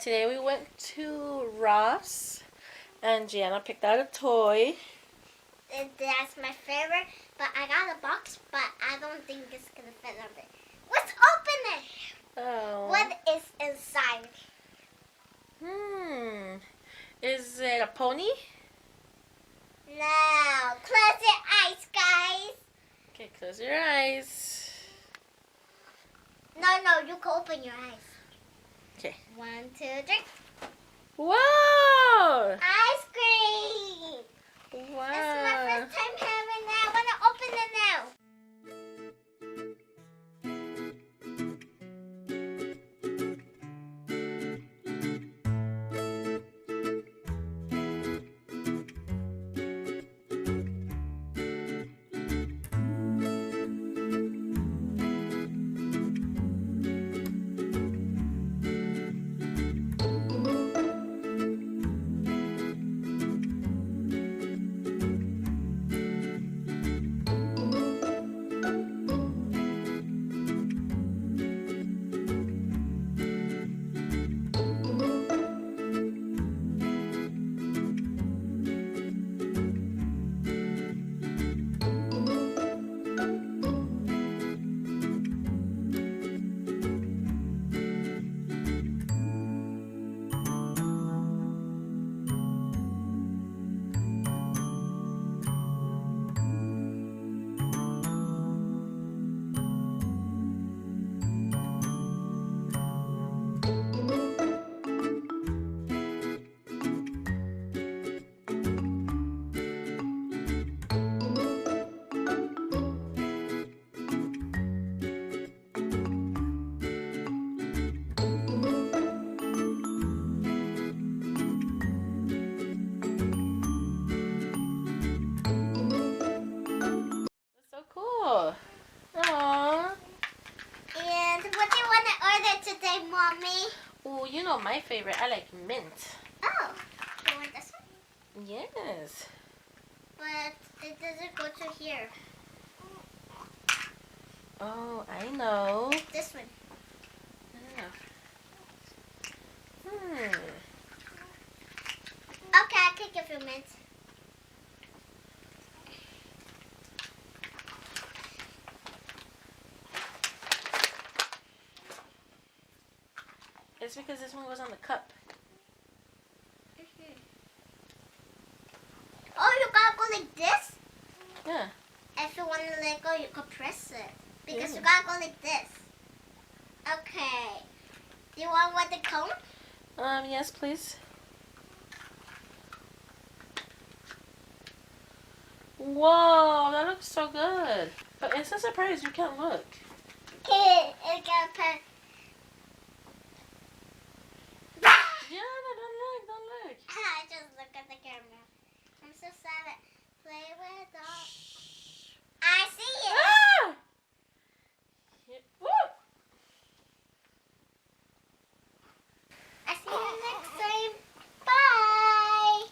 Today we went to Ross and Gianna picked out a toy. That's my favorite, but I got a box, but I don't think it's going to fit on it. Let's open it! Oh. What is inside? Is it a pony? No. Close your eyes, guys. Okay, close your eyes. No, you can open your eyes. Okay. 1, 2, 3. Whoa! Ice cream! Wow. It's my first time having that. I want to open it now. Aww. And what do you want to order today, Mommy? Oh, you know my favorite. I like mint. Oh, you want this one? Yes. But it doesn't go to here. Oh, I know. This one. Yeah. Okay, I can give you mint. It's because this one goes on the cup. Oh, you gotta go like this? Yeah. If you want to let go, you can press it. Because Yeah. you gotta go like this. Okay. Do you want what the cone? Yes, please. Whoa, that looks so good. But it's a surprise, you can't look. Okay, it got put. Yeah, don't look. I just look at the camera. I'm so sad. Play with all